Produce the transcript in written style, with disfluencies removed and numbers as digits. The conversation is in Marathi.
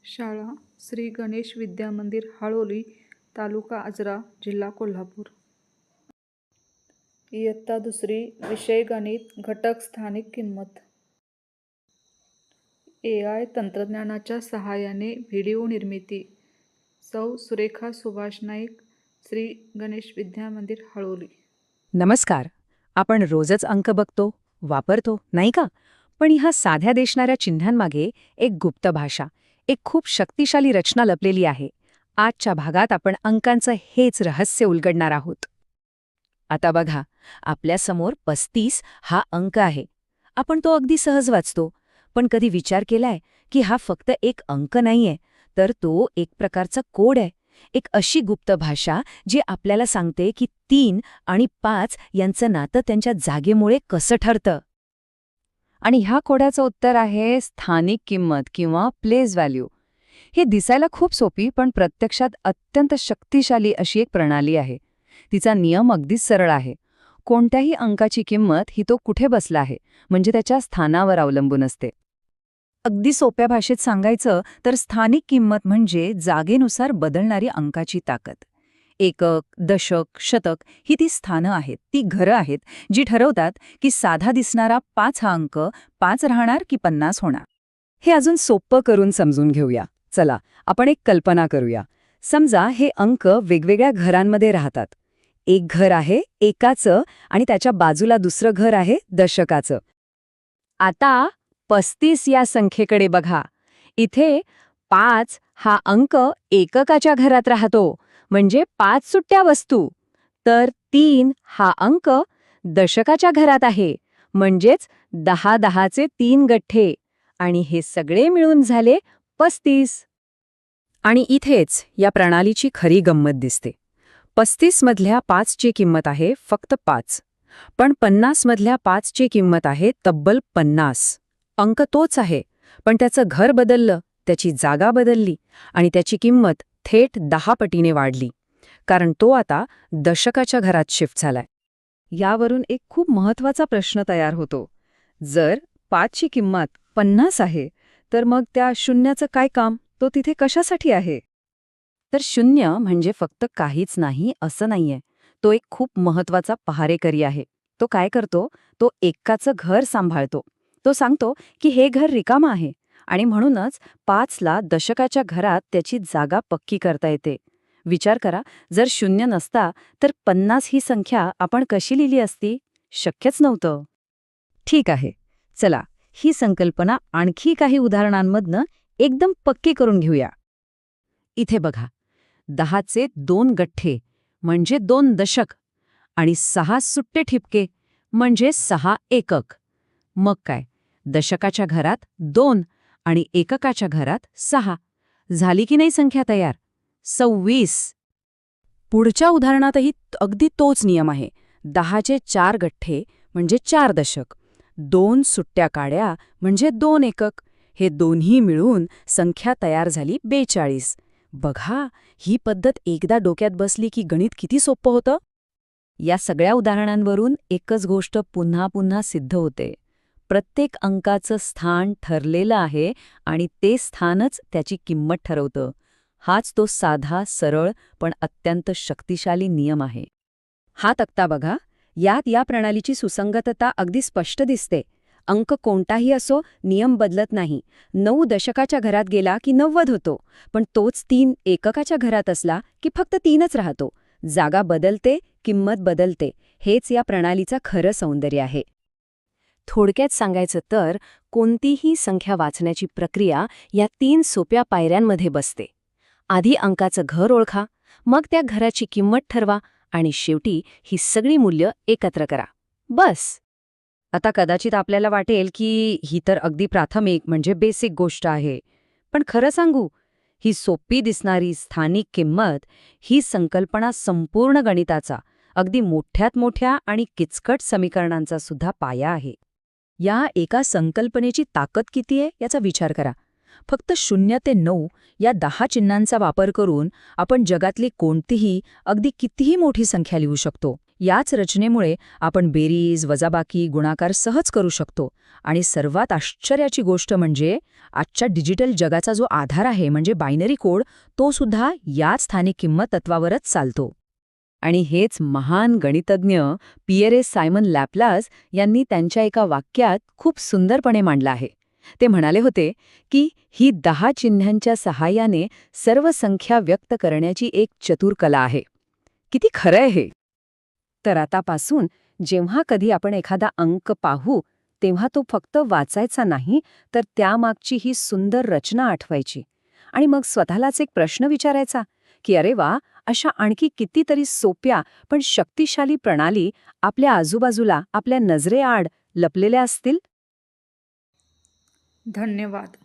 शाळा श्री गणेश विद्या मंदिर हाळोली, तालुका आजरा, जिल्हा कोल्हापूर. इयत्ता दुसरी, विषय गणित, घटक स्थानिक किंमत. AI तंत्रज्ञानाच्या सहाय्याने व्हिडिओ निर्मिती. सौ सुरेखा सुभाष नाईक, श्री गणेश विद्या मंदिर हाळोली. नमस्कार. आपण रोजच अंक बघतो, वापरतो, नाही का? पण ह्या साध्या दिसणाऱ्या चिन्हांमागे एक गुप्त भाषा, एक खूप शक्तिशाली रचना लपलेली आहे. आजच्या भागात आपण अंकांचं हेच रहस्य उलगडणार आहोत. आता बघा, आपल्यासमोर 35 हा अंक आहे. आपण तो अगदी सहज वाचतो. पण कधी विचार केलाय की हा फक्त एक अंक नाहीये, तर तो एक प्रकारचा कोड आहे. एक अशी गुप्त भाषा जी आपल्याला सांगते की 3 आणि 5 यांचं नातं त्यांच्या जागेमुळे कसं ठरतं. आणि ह्या कोड्याचं उत्तर आहे स्थानिक किंमत किंवा प्लेस व्हॅल्यू. हे दिसायला खूप सोपी पण प्रत्यक्षात अत्यंत शक्तिशाली अशी एक प्रणाली आहे. तिचा नियम अगदीच सरळ आहे. कोणत्याही अंकाची किंमत ही तो कुठे बसला आहे म्हणजे त्याच्या स्थानावर अवलंबून असते. अगदी सोप्या भाषेत सांगायचं तर स्थानिक किंमत म्हणजे जागेनुसार बदलणारी अंकाची ताकद. एकक, दशक, शतक ही ती स्थानं आहेत, ती घरं आहेत जी ठरवतात की साधा दिसणारा 5 हा अंक 5 राहणार की 50 होणार. हे अजून सोपं करून समजून घेऊया. चला, आपण एक कल्पना करूया. समजा हे अंक वेगवेगळ्या घरांमध्ये राहतात. एक घर आहे एकाचं आणि त्याच्या बाजूला दुसरं घर आहे दशकाचं. आता 35 या संख्येकडे बघा. इथे 5 हा अंक एककाच्या घरात राहतो, म्हणजे 5 सुट्ट्या वस्तू. तर 3 हा अंक दशकाच्या घरात आहे, म्हणजेच 10-10चे 3 गठ्ठे. आणि हे सगळे मिळून झाले 35. आणि इथेच या प्रणालीची खरी गंमत दिसते. 35 मधल्या 5 ची किंमत आहे फक्त 5. पण 50 मधल्या 5 ची किंमत आहे तब्बल 50. अंक तोच आहे, पण त्याचं घर बदललं, त्याची जागा बदलली आणि त्याची किंमत थेट 10 पटीने वाढली. कारण तो आता दशकाच्या घरात शिफ्ट झालाय. यावरून एक खूप महत्वाचा प्रश्न तयार होतो. जर 5 ची किंमत 50 आहे, तर मग त्या शून्याचं काय काम? तो तिथे कशासाठी आहे? तर 0 म्हणजे फक्त काहीच नाही असं नाहीये. तो एक खूप महत्वाचा पहारेकरी आहे. तो काय करतो? तो एकाचं घर सांभाळतो. तो सांगतो की हे घर रिकामं आहे आणि म्हणूनच 5ला दशकाच्या घरात त्याची जागा पक्की करता येते. विचार करा, जर 0 नसता तर 50 ही संख्या आपण कशी लिहिली असती? शक्यच नव्हतं. ठीक आहे, चला ही संकल्पना आणखी काही उदाहरणांमधनं एकदम पक्की करून घेऊया. इथे बघा, 10चे 2 गठ्ठे म्हणजे 2 दशक आणि 6 सुट्टे ठिपके म्हणजे 6 एकक. मग काय, दशकाच्या घरात 2 आणि एककाच्या घरात 6. झाली की नाही संख्या तयार? 26. पुढच्या उदाहरणातही अगदी तोच नियम आहे. 10चे 4 गठ्ठे म्हणजे 4 दशक, 2 सुट्ट्या काड्या म्हणजे 2 एकक. हे दोन्ही मिळून संख्या तयार झाली 42. बघा, ही पद्धत एकदा डोक्यात बसली की गणित किती सोपं होतं. या सगळ्या उदाहरणांवरून एकच गोष्ट पुन्हा पुन्हा सिद्ध होते. प्रत्येक अंकाचं स्थान ठरलेलं आहे आणि ते स्थानच त्याची किंमत ठरवतं. हाच तो साधा, सरळ पण अत्यंत शक्तिशाली नियम आहे. हा तक्ता बघा, यात या प्रणालीची सुसंगतता अगदी स्पष्ट दिसते. अंक कोणताही असो, नियम बदलत नाही. 9 दशकाच्या घरात गेला की 90 होतो, पण तोच 3 एककाच्या घरात असला की फक्त 3च राहतो. जागा बदलते, किंमत बदलते. हेच या प्रणालीचं खरं सौंदर्य आहे. थोडक्यात सांगायचं तर कोणतीही संख्या वाचण्याची प्रक्रिया या 3 सोप्या पायऱ्यांमध्ये बसते. आधी अंकाचं घर ओळखा, मग त्या घराची किंमत ठरवा आणि शेवटी ही सगळी मूल्य एकत्र करा. बस. आता कदाचित आपल्याला वाटेल की ही तर अगदी प्राथमिक म्हणजे बेसिक गोष्ट आहे. पण खरं सांगू, ही सोपी दिसणारी स्थानिक किंमत ही संकल्पना संपूर्ण गणिताचा, अगदी मोठ्यात मोठ्या आणि किचकट समीकरणांचा सुद्धा पाया आहे. या एका संकल्पनेची ताकद किती आहे याचा विचार करा. फक्त 0 ते 9 या 10 चिन्हांचा वापर करून आपण जगातली कोणतीही, अगदी कितीही मोठी संख्या लिहू शकतो. याच रचनेमुळे आपण बेरीज, वजाबाकी, गुणाकार सहज करू शकतो. आणि सर्वात आश्चर्याची गोष्ट म्हणजे आजच्या डिजिटल जगाचा जो आधार आहे म्हणजे बायनरी कोड, तो सुद्धा याच स्थानिक किंमत तत्वावरच चालतो. आणि हेच महान गणितज्ञ पिएरे सायमन लॅपलास यांनी त्यांच्या एका वाक्यात खूप सुंदरपणे मांडलं आहे. ते म्हणाले होते की ही 10 चिन्हांच्या सहाय्याने सर्व संख्या व्यक्त करण्याची एक चतुर कला आहे. किती खरं आहे हे. तर आतापासून जेव्हा कधी आपण एखादा अंक पाहू तेव्हा तो फक्त वाचायचा नाही, तर त्यामागची ही सुंदर रचना आठवायची. आणि मग स्वतःलाच एक प्रश्न विचारायचा की अरे वा, अशा आणखी कितीतरी सोप्या पण शक्तिशाली प्रणाली आपल्या आजूबाजूला, आपल्या नजरेआड लपलेल्या असतील. धन्यवाद.